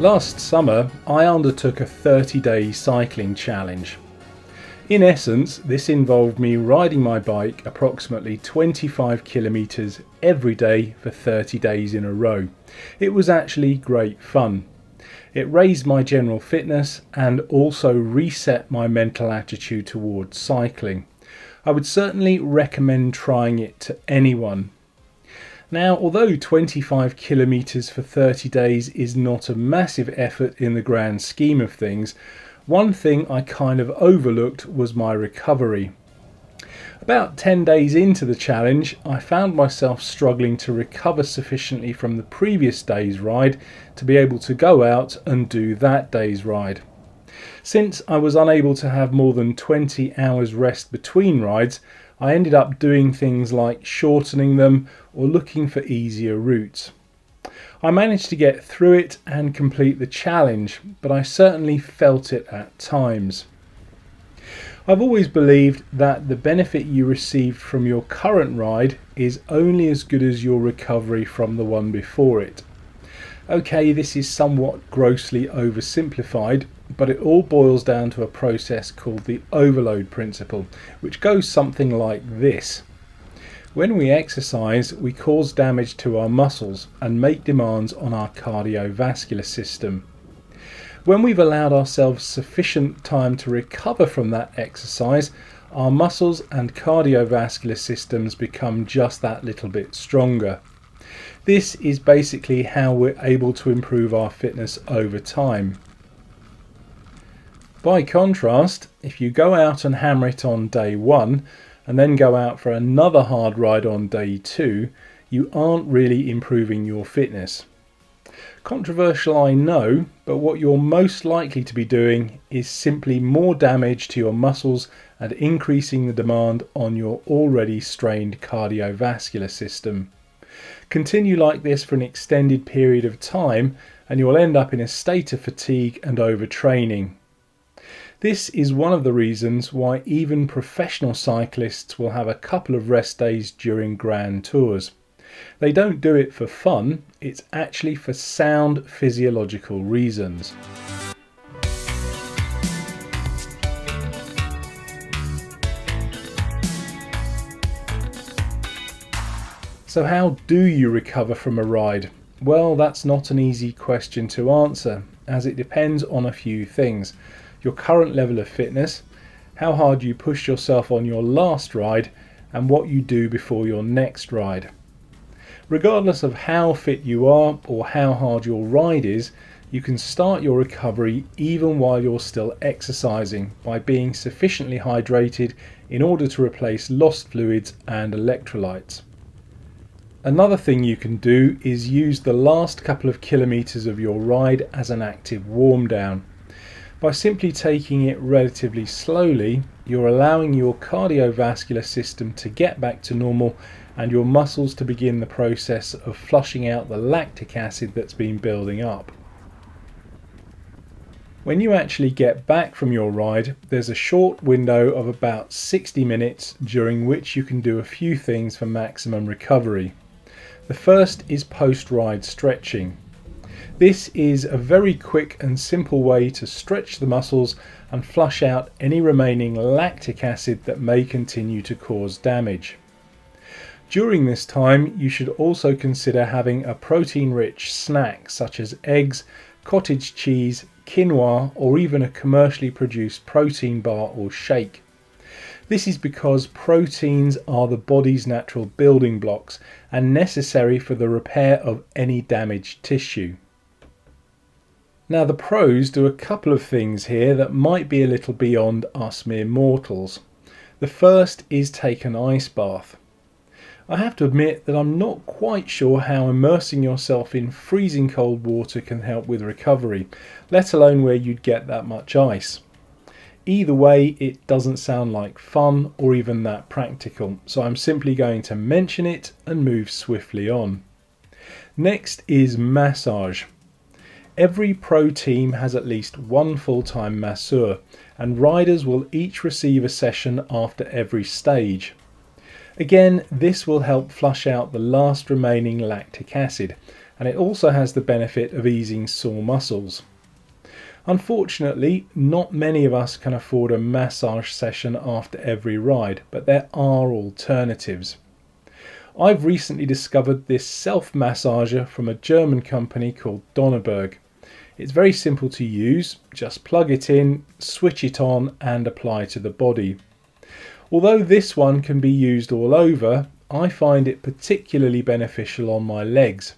Last summer, I undertook a 30-day cycling challenge. In essence, this involved me riding my bike approximately 25 kilometres every day for 30 days in a row. It was actually great fun. It raised my general fitness and also reset my mental attitude towards cycling. I would certainly recommend trying it to anyone. Now, although 25 kilometres for 30 days is not a massive effort in the grand scheme of things, one thing I kind of overlooked was my recovery. About 10 days into the challenge, I found myself struggling to recover sufficiently from the previous day's ride to be able to go out and do that day's ride. Since I was unable to have more than 20 hours rest between rides, I ended up doing things like shortening them or looking for easier routes. I managed to get through it and complete the challenge, but I certainly felt it at times. I've always believed that the benefit you received from your current ride is only as good as your recovery from the one before it. Okay, this is somewhat grossly oversimplified, but it all boils down to a process called the overload principle, which goes something like this. When we exercise, we cause damage to our muscles and make demands on our cardiovascular system. When we've allowed ourselves sufficient time to recover from that exercise, our muscles and cardiovascular systems become just that little bit stronger. This is basically how we're able to improve our fitness over time. By contrast, if you go out and hammer it on day one and then go out for another hard ride on day two, you aren't really improving your fitness. Controversial, I know, but what you're most likely to be doing is simply more damage to your muscles and increasing the demand on your already strained cardiovascular system. Continue like this for an extended period of time and you'll end up in a state of fatigue and overtraining. This is one of the reasons why even professional cyclists will have a couple of rest days during grand tours. They don't do it for fun, it's actually for sound physiological reasons. So how do you recover from a ride? Well, that's not an easy question to answer, as it depends on a few things. Your current level of fitness, how hard you pushed yourself on your last ride, and what you do before your next ride. Regardless of how fit you are or how hard your ride is, you can start your recovery even while you're still exercising by being sufficiently hydrated in order to replace lost fluids and electrolytes. Another thing you can do is use the last couple of kilometres of your ride as an active warm down. By simply taking it relatively slowly, you're allowing your cardiovascular system to get back to normal and your muscles to begin the process of flushing out the lactic acid that's been building up. When you actually get back from your ride, there's a short window of about 60 minutes during which you can do a few things for maximum recovery. The first is post-ride stretching. This is a very quick and simple way to stretch the muscles and flush out any remaining lactic acid that may continue to cause damage. During this time, you should also consider having a protein-rich snack such as eggs, cottage cheese, quinoa, or even a commercially produced protein bar or shake. This is because proteins are the body's natural building blocks and necessary for the repair of any damaged tissue. Now, the pros do a couple of things here that might be a little beyond us mere mortals. The first is take an ice bath. I have to admit that I'm not quite sure how immersing yourself in freezing cold water can help with recovery, let alone where you'd get that much ice. Either way, it doesn't sound like fun or even that practical, so I'm simply going to mention it and move swiftly on. Next is massage. Every pro team has at least one full-time masseur, and riders will each receive a session after every stage. Again, this will help flush out the last remaining lactic acid, and it also has the benefit of easing sore muscles. Unfortunately, not many of us can afford a massage session after every ride, but there are alternatives. I've recently discovered this self-massager from a German company called Donnerberg. It's very simple to use, just plug it in, switch it on and apply to the body. Although this one can be used all over, I find it particularly beneficial on my legs.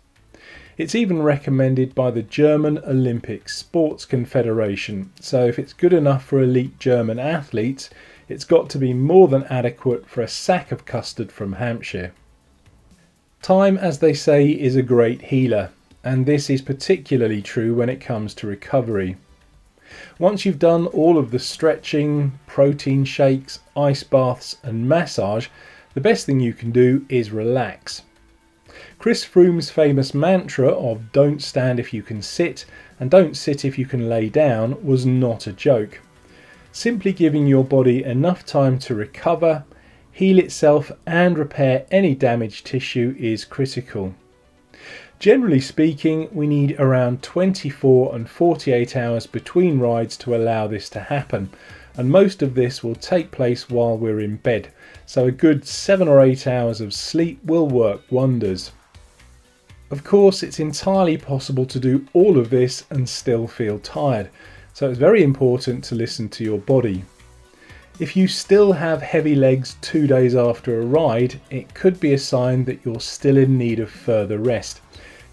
It's even recommended by the German Olympic Sports Confederation, so if it's good enough for elite German athletes, it's got to be more than adequate for a sack of custard from Hampshire. Time, as they say, is a great healer, and this is particularly true when it comes to recovery. Once you've done all of the stretching, protein shakes, ice baths and massage, the best thing you can do is relax. Chris Froome's famous mantra of "don't stand if you can sit and don't sit if you can lay down" was not a joke. Simply giving your body enough time to recover, heal itself and repair any damaged tissue is critical. Generally speaking, we need around 24 and 48 hours between rides to allow this to happen, and most of this will take place while we're in bed, so a good 7 or 8 hours of sleep will work wonders. Of course, it's entirely possible to do all of this and still feel tired, so it's very important to listen to your body. If you still have heavy legs 2 days after a ride, it could be a sign that you're still in need of further rest,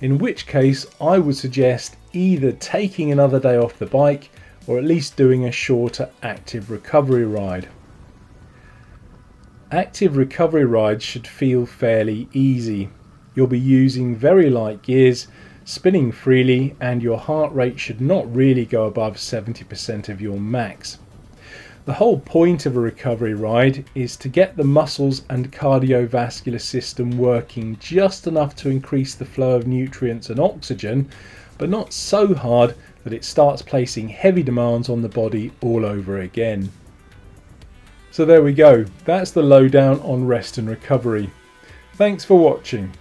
in which case I would suggest either taking another day off the bike or at least doing a shorter active recovery ride. Active recovery rides should feel fairly easy. You'll be using very light gears, spinning freely, and your heart rate should not really go above 70% of your max. The whole point of a recovery ride is to get the muscles and cardiovascular system working just enough to increase the flow of nutrients and oxygen, but not so hard that it starts placing heavy demands on the body all over again. So there we go, that's the lowdown on rest and recovery. Thanks for watching.